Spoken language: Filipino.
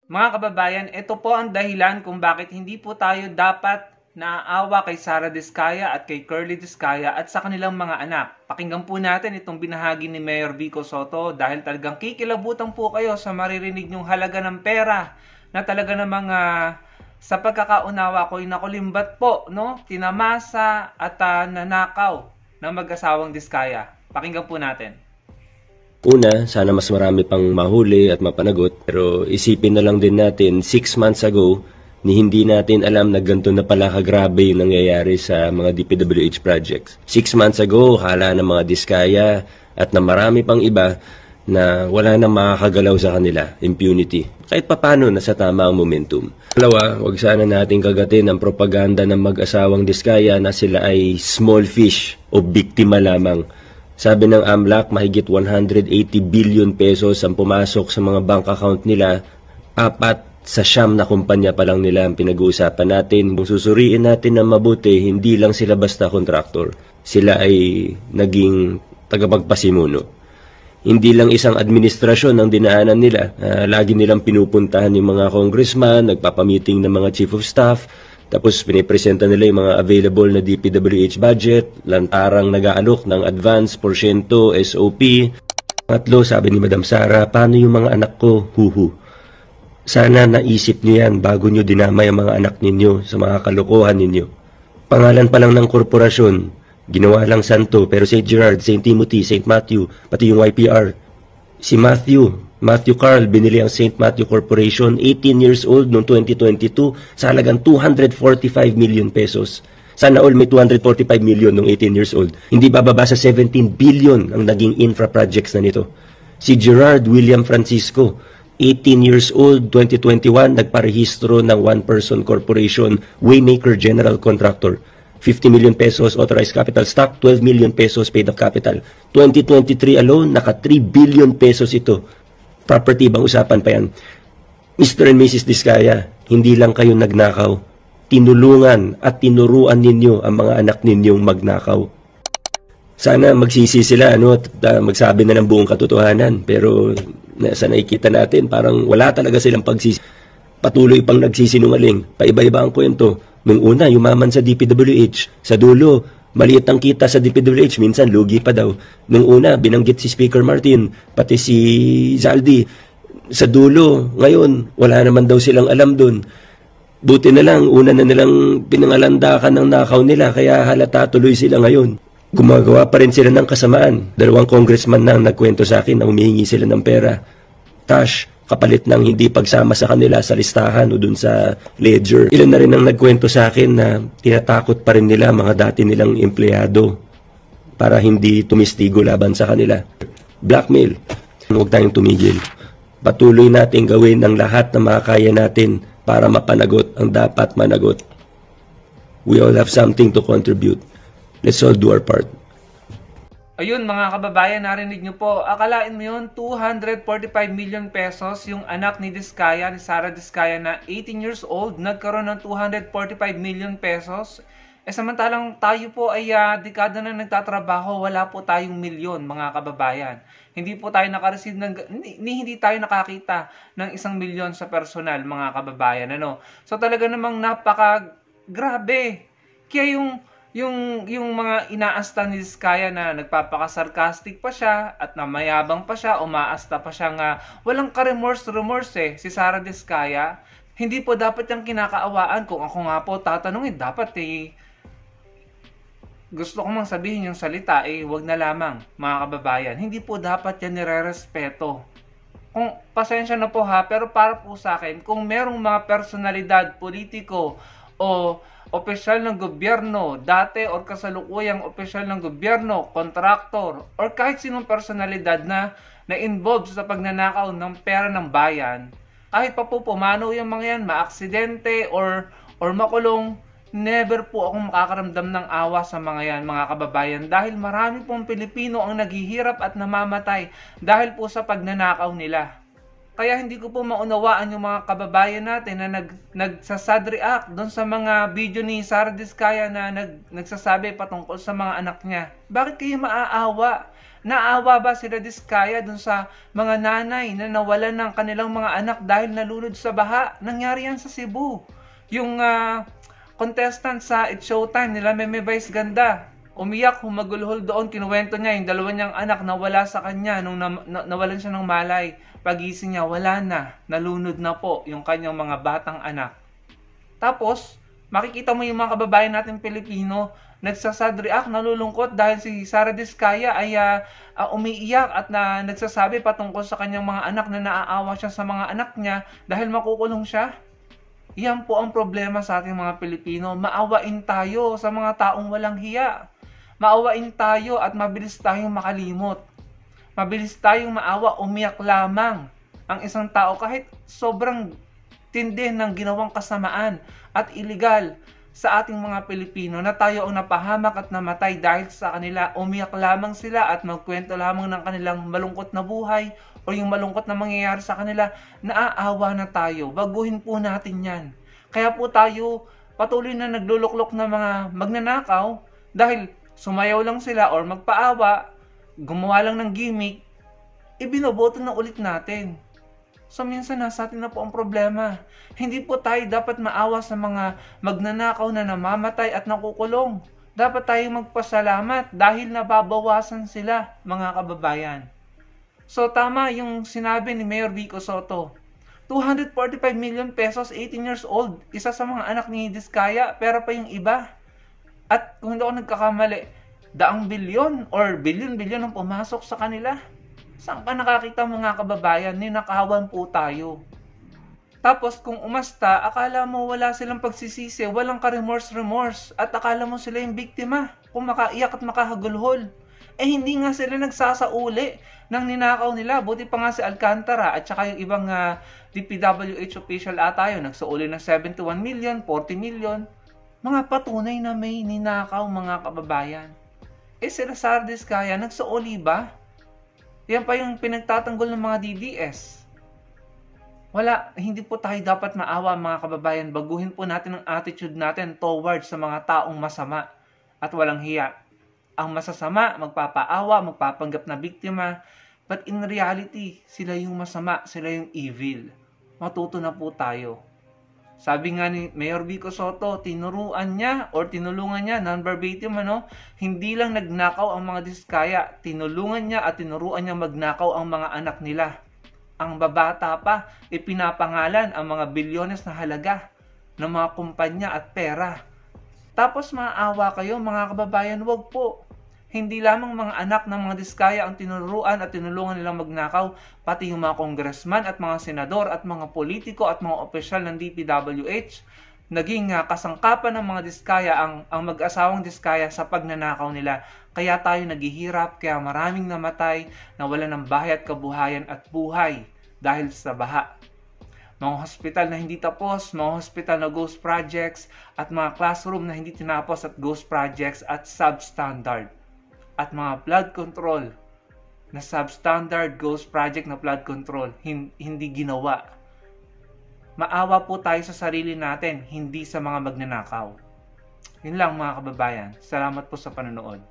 Mga kababayan, ito po ang dahilan kung bakit hindi po tayo dapat naaawa kay Sara Diskaya at kay Curly Diskaya at sa kanilang mga anak. Pakinggan po natin itong binahagi ni Mayor Vico Soto dahil talagang kikilabutan po kayo sa maririnig nyong halaga ng pera na talaga namang sa pagkakaunawa ko'y nakulimbat po, no? Tinamasa at nanakaw ng mag-asawang Diskaya. Pakinggan po natin. Una, sana mas marami pang mahuli at mapanagot. Pero isipin na lang din natin, 6 months ago, ni hindi natin alam na ganito na pala kagrabe yung nangyayari sa mga DPWH projects. 6 months ago, kala ng mga Diskaya at na marami pang iba na wala nang makakagalaw sa kanila, impunity. Kahit papano, nasa tama ang momentum. Dalawa, wag sana natin kagatin ang propaganda ng mag-asawang Diskaya na sila ay small fish o biktima lamang. Sabi ng AMLAC, mahigit 180 billion pesos ang pumasok sa mga bank account nila. 4 sa 9 na kumpanya pa lang nila ang pinag-uusapan natin. Kung susuriin natin ng mabuti, hindi lang sila basta kontraktor. Sila ay naging tagapagpasimuno. Hindi lang isang administrasyon ang dinaanan nila. Lagi nilang pinupuntahan yung mga congressman, nagpapamiting ng mga chief of staff, tapos pinipresenta nila yung mga available na DPWH budget, lantarang nag-aalok ng advance, porsyento, SOP. Tatlo, sabi ni Madam Sara, paano yung mga anak ko? Huhu. Sana naisip niyo yan bago niyo dinamay ang mga anak ninyo sa mga kalokohan ninyo. Pangalan pa lang ng korporasyon, ginawa lang santo, pero St. Gerard, St. Timothy, St. Matthew, pati yung YPR. Si Matthew Carl, binili ang St. Matthew Corporation, 18 years old noong 2022, sa halagang 245 million pesos. Sana all may 245 million noong 18 years old. Hindi bababa sa 17 billion ang naging infra projects na nito. Si Gerard William Francisco, 18 years old, 2021, nagparehistro ng one-person corporation, Waymaker General Contractor. 50 million pesos authorized capital stock, 12 million pesos paid up capital. 2023 alone, naka 3 billion pesos ito. Property bang usapan pa yan? Mr. and Mrs. Diskaya, hindi lang kayo nagnakaw. Tinulungan at tinuruan ninyo ang mga anak ninyong magnakaw. Sana magsisi sila, at magsabi na ng buong katotohanan. Pero sa nakikita natin, parang wala talaga silang pagsisi. Patuloy pang nagsisinungaling. Paiba-iba ang kwento. Nung una, yumaman sa DPWH. Sa dulo, maliit ang kita sa DPWH, minsan lugi pa daw. Nung una, binanggit si Speaker Martin, pati si Zaldi. Sa dulo, ngayon, wala naman daw silang alam dun. Buti na lang, una na nilang pinangalandakan ng nakaw nila, kaya halata tuloy sila ngayon. Gumagawa pa rin sila ng kasamaan. 2 congressman na nagkwento sa akin na humihingi sila ng pera. Cash, kapalit ng hindi pagsama sa kanila sa listahan o dun sa ledger. Ilan na rin ang nagkwento sa akin na tinatakot pa rin nila mga dati nilang empleyado para hindi tumistigo laban sa kanila. Blackmail. Huwag tayong tumigil. Patuloy natin gawin ang lahat na makakaya natin para mapanagot ang dapat managot. We all have something to contribute. Let's all do our part. Ayun mga kababayan, narinig nyo po, akalain mo yun, 245 million pesos yung anak ni Diskaya, ni Sara Diskaya na 18 years old, nagkaroon ng 245 million pesos. Samantalang tayo po ay dekada na nagtatrabaho, wala po tayong milyon mga kababayan. Hindi po tayo nakareceive hindi tayo nakakita ng 1 milyon sa personal mga kababayan. So talaga namang grabe. Kaya yung mga inaasta ni Diskaya na nagpapaka-sarcastic pa siya at namayabang pa siya, umaasta pa siya nga walang ka-remorse si Sara Diskaya. Hindi po dapat yung kinakaawaan. Kung ako nga po tatanungin, dapat gusto ko mang sabihin yung salita, wag na lamang mga kababayan. Hindi po dapat yan nire-respeto. Kung pasensya na po pero para po sa akin, kung merong mga personalidad, politiko o opisyal ng gobyerno, dati or kasalukuyang opisyal ng gobyerno, kontraktor, or kahit sinong personalidad na involved sa pagnanakaw ng pera ng bayan, kahit pa po pumano yung mga yan, maaksidente or makulong, never po akong makakaramdam ng awa sa mga yan, mga kababayan, dahil marami pong Pilipino ang naghihirap at namamatay dahil po sa pagnanakaw nila. Kaya hindi ko po maunawaan yung mga kababayan natin na nagsasad react doon sa mga video ni Sara Diskaya na nagsasabi patungkol sa mga anak niya. Bakit kayo maaawa? Naawa ba sila Diskaya doon sa mga nanay na nawalan ng kanilang mga anak dahil nalunod sa baha? Nangyari yan sa Cebu. Yung contestant sa It's Showtime nila, Meme Vice Ganda, umiyak, humagulhol doon, kinuwento niya yung dalawa niyang anak na wala sa kanya nung nawalan siya ng malay. Pagising niya, wala na, nalunod na po yung kanyang mga batang anak. Tapos, makikita mo yung mga kababayan natin Pilipino, nagsasad react, nalulungkot dahil si Sara Diskaya ay umiiyak at nagsasabi patungkol sa kanyang mga anak na naaawa siya sa mga anak niya dahil makukulong siya. Yan po ang problema sa ating mga Pilipino. Maawain tayo sa mga taong walang hiya. Maawain tayo at mabilis tayong makalimot. Mabilis tayong maawa, umiyak lamang ang isang tao kahit sobrang tindi ng ginawang kasamaan at iligal sa ating mga Pilipino na tayo ang napahamak at namatay dahil sa kanila. Umiyak lamang sila at magkwento lamang ng kanilang malungkot na buhay o yung malungkot na mangyayari sa kanila. Naaawa na tayo. Baguhin po natin yan. Kaya po tayo patuloy na nagluluklok ng mga magnanakaw dahil sumayaw lang sila or magpaawa, gumawa lang ng gimmick, ibinoboto na ulit natin. So minsan nasa atin na po ang problema. Hindi po tayo dapat maawa sa mga magnanakaw na namamatay at nakukulong. Dapat tayong magpasalamat dahil nababawasan sila, mga kababayan. So tama yung sinabi ni Mayor Vico Sotto. 245 million pesos, 18 years old, isa sa mga anak ni Diskaya, pera pa yung iba. At kung hindi ako nagkakamali, daang bilyon or bilyon-bilyon ang pumasok sa kanila. Saan ka nakakita mga kababayan? Ninakawan po tayo. Tapos kung umasta, akala mo wala silang pagsisisi, walang ka-remorse, at akala mo sila yung biktima kung makaiyak at makahagulhol. Eh hindi nga sila nagsasauli ng ninakaw nila. Buti pa nga si Alcantara at saka yung ibang DPWH official ata yun, nagsauli ng 71 million, 40 million. Mga patunay na may ninakaw mga kababayan. Eh sila Sara Diskaya, nagsauli ba? Yan pa yung pinagtatanggol ng mga DDS. Wala, hindi po tayo dapat maawa mga kababayan. Baguhin po natin ang attitude natin towards sa mga taong masama at walang hiya. Ang masasama, magpapaawa, magpapanggap na biktima. But in reality, sila yung masama, sila yung evil. Matuto na po tayo. Sabi nga ni Mayor Vico Sotto, tinuruan niya or tinulungan niya, non-verbatim hindi lang nagnakaw ang mga Diskaya, tinulungan niya at tinuruan niya magnakaw ang mga anak nila. Ang babata pa, ipinapangalan ang mga bilyones na halaga ng mga kumpanya at pera. Tapos maawa kayo mga kababayan, wag po. Hindi lamang mga anak ng mga Diskaya ang tinuruan at tinulungan nilang magnakaw, pati yung mga congressman at mga senador at mga politiko at mga opisyal ng DPWH, naging kasangkapan ng mga Diskaya ang mag-asawang Diskaya sa pagnanakaw nila. Kaya tayo naghihirap, kaya maraming namatay, nawalan ng bahay at kabuhayan at buhay dahil sa baha. Mga hospital na hindi tapos, mga hospital na ghost projects, at mga classroom na hindi tinapos at ghost projects at substandard. At mga flood control na substandard ghost project na flood control, hindi ginawa. Maawa po tayo sa sarili natin, hindi sa mga magnanakaw. Yun lang mga kababayan. Salamat po sa panonood.